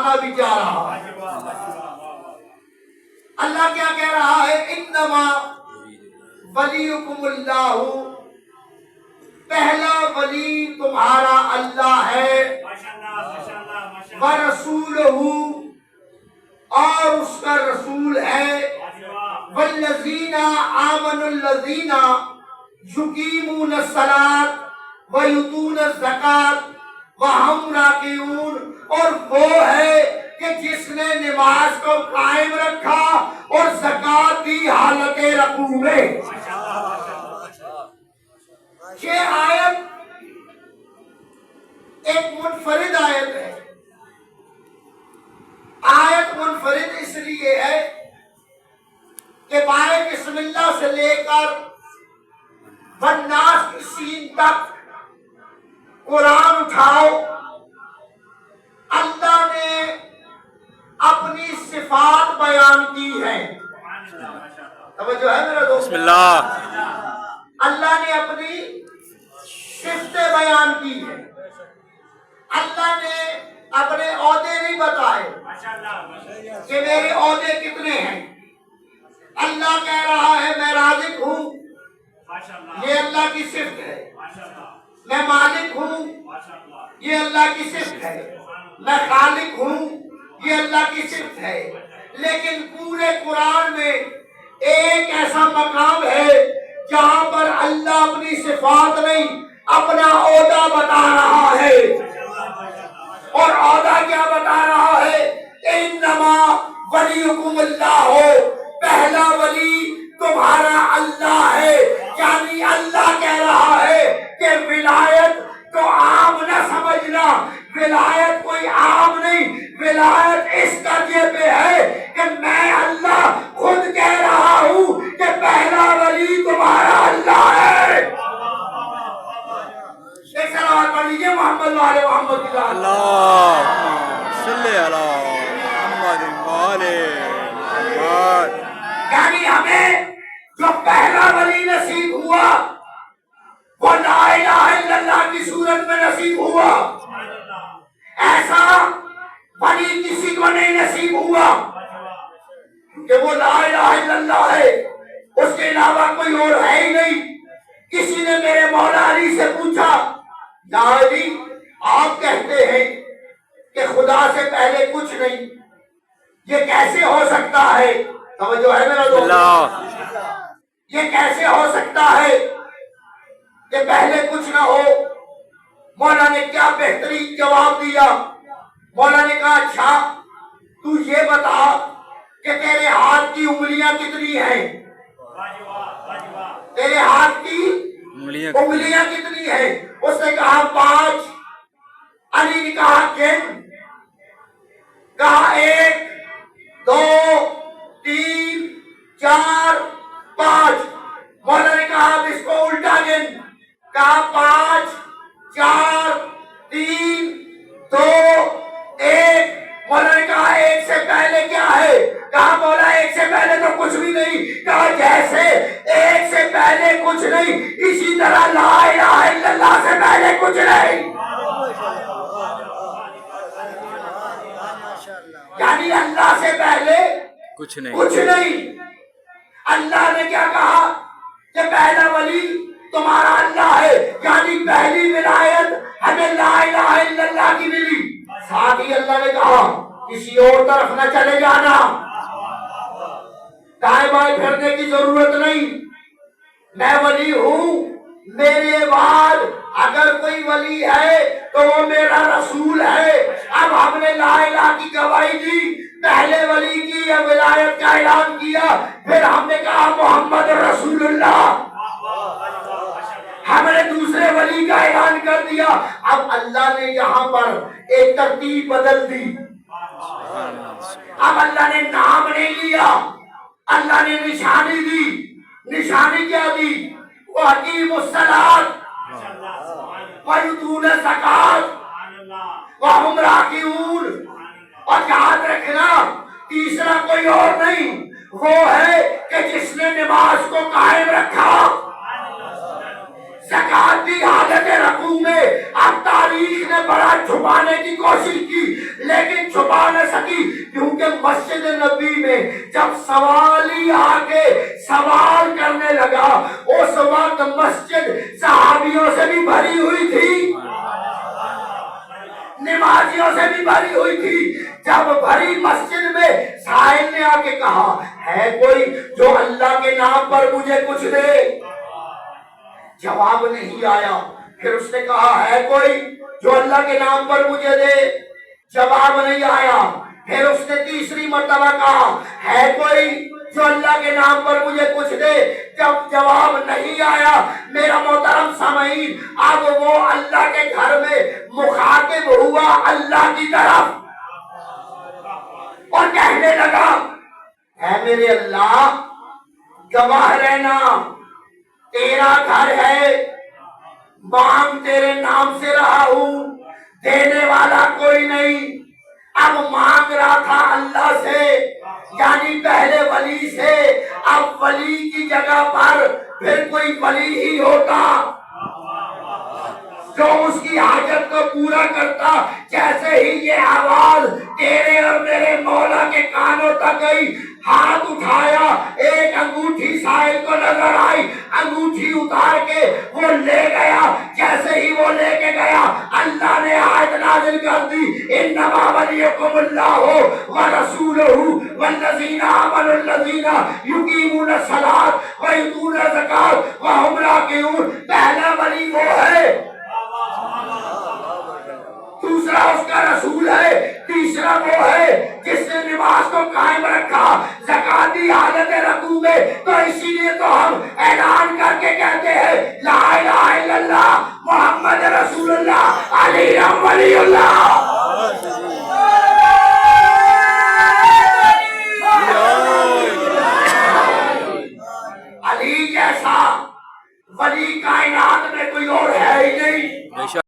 زمانہ بھی جا رہا ہے۔ اللہ کیا کہہ رہا ہے؟ انما ولیکم اللہ، پہلا ولی تمہارا اللہ ہے، ورسولہ، اور اس کا رسول ہے، والذین آمنوا الذین یقیمون الصلاۃ ویؤتون الزکاۃ وہم راکعون، اور وہ ہے کہ جس نے نماز کو قائم رکھا اور زکات دی حالت رکوع میں۔ یہ آیت ایک منفرد آیت ہے۔ آیت منفرد اس لیے ہے کہ بائے بسم اللہ سے لے کر والناس کی سین تک قرآن اٹھاؤ، اللہ نے اپنی صفات بیان کی ہے۔ توجہ ہے میرا دوست؟ بسم اللہ۔ اللہ نے اپنی صفتیں بیان کی ہے، اللہ نے اپنے عہدے نہیں بتائے کہ میرے عہدے کتنے ہیں۔ اللہ کہہ رہا ہے میں رازق ہوں، یہ اللہ کی صفت ہے۔ میں مالک ہوں، یہ اللہ کی صفت ہے۔ میں خالق ہوں، یہ اللہ کی صفت ہے۔ لیکن پورے قرآن میں ایک ایسا مقام ہے جہاں پر اللہ اپنی صفات نہیں اپنا عہدہ بتا رہا ہے، اور عہدہ کیا بتا رہا ہے؟ انما ولیکم اللہ ہو، پہلا ولی تمہارا اللہ ہے۔ یعنی اللہ کہہ رہا ہے کہ ولایت تو عام نہ سمجھنا، ولایت کوئی عام نہیں، ولایت اس درجے پہ ہے کہ میں اللہ خود کہہ رہا ہوں کہ پہلا ولی تمہارا اللہ ہے۔ ایک سلوات پڑھ لیجیے محمد والے محمد کی ذات۔ اللہم صلی علی محمد وآلہ محمد۔ یعنی ہمیں جو پہلا ولی نصیب ہوا وہ لا الہ الا اللہ کی صورت میں نصیب ہوا، ایسا ولی کسی کو نہیں نصیب ہوا کہ وہ لا الہ الا اللہ ہے، اس کے علاوہ کوئی اور ہے ہی نہیں۔ کسی نے میرے مولا علی سے پوچھا، یا علی آپ کہتے ہیں کہ خدا سے پہلے کچھ نہیں، یہ کیسے ہو سکتا ہے؟ توجہ ہے میرا دوست؟ یہ کیسے ہو سکتا ہے کہ پہلے کچھ نہ ہو؟ مولا نے کیا بہترین جواب دیا۔ مولا نے کہا اچھا تو یہ بتا کہ تیرے ہاتھ کی انگلیاں کتنی ہیں؟ تیرے ہاتھ کی انگلیاں کتنی ہیں؟ اس نے کہا 5۔ علی نے کہا گن، کہا 1 2 3 4 5۔ مولا نے کہا اب اس کو الٹا گن، کہا 5 4 3 2 1۔ مولا نے کہا 1 سے پہلے کیا ہے؟ کہا مولا 1 سے پہلے تو کچھ بھی نہیں۔ کہا جیسے 1 سے پہلے کچھ نہیں، اسی طرح لا الہ الا اللہ سے پہلے کچھ نہیں۔ یعنی اللہ سے پہلے کچھ نہیں۔ کچھ نہیں۔ اللہ نے کیا کہا کہ پہلا ولی تمہارا اللہ ہے، یعنی پہلی ولایت ہمیں لا الہ الا اللہ کی ملی۔ ساتھ ہی اللہ نے کہا کسی اور طرف نہ چلے جانا، دائیں بائیں پھرنے کی ضرورت نہیں، میں ولی ہوں، میرے بعد اگر کوئی ولی ہے تو وہ میرا رسول ہے۔ اب ہم نے لا الہ کی گواہی دی، پہلے ولی کی ولایت کا اعلان کیا، پھر ہم نے کہا محمد رسول اللہ، ہم نے دوسرے ولی کا اعلان کر دیا۔ اب اللہ نے یہاں پر ایک ترتیب بدل دی، اب اللہ نے نام نہیں لیا، اللہ نے نشانی دی۔ نشانی کیا دی؟ وَأَقِیمُوا الصَّلَاةَ وَيُؤْتُونَ الزَّکَاةَ وَهُمْ رَاکعُونَ۔ اور یاد رکھنا تیسرا کوئی اور نہیں، وہ ہے کہ جس نے نماز کو قائم رکھا، زکات دی حالت رکوع میں۔ اب تاریخ نے بڑا چھپانے کی کوشش کی لیکن چھپا نہ سکی، کیونکہ مسجد نبی میں جب سوالی آ کے سوال کرنے لگا اس وقت مسجد صحابیوں سے بھی بھری ہوئی تھی، نمازیوں سے بھی بھری ہوئی تھی۔ جب بھری مسجد میں سائل نے آ کے کہا ہے کوئی جو اللہ کے نام پر مجھے کچھ دے؟ جواب نہیں آیا۔ پھر اس نے کہا ہے کوئی جو اللہ کے نام پر مجھے دے؟ جواب نہیں آیا۔ پھر اس نے تیسری مرتبہ کہا ہے کوئی جو اللہ کے نام پر مجھے کچھ دے؟ جب جواب نہیں آیا میرا محترم سامعین، اب وہ اللہ کے گھر میں مخاطب ہوا اللہ کی طرف اور کہنے لگا اے میرے اللہ گواہ رہنا، تیرا گھر ہے، مانگ تیرے نام سے رہا ہوں، دینے والا کوئی نہیں۔ اب مانگ رہا تھا اللہ سے، یعنی پہلے ولی سے، اب ولی کی جگہ پر پھر کوئی ولی ہی ہوتا جو اس کی حاجت کو پورا کرتا۔ جیسے ہی یہ آواز تیرے اور میرے مولا کے کانوں تک گئی، ہاتھ اٹھایا، ایک انگوٹھی سائل کو نظر آئی، انگوٹھی اتار کے وہ لے گیا۔ جیسے ہی وہ لے کے گیا اللہ نے آیت نازل کر دی انما ولیکم اللہ ورسولہ والذین آمنوا الذین یقیمون الصلاۃ ویؤتون الزکاۃ وہم راکعون۔ پہلا ولی وہ ہے، دوسرا اس کا رسول ہے، تیسرا وہ ہے جس نے نماز کو قائم رکھا زکاتی حالت رکوع میں۔ تو اسی لیے تو ہم اعلان کر کے کہتے ہیں لا الہ الا اللہ محمد رسول اللہ علی ولی اللہ۔ علی جیسا ولی کائنات میں کوئی اور ہے ہی نہیں۔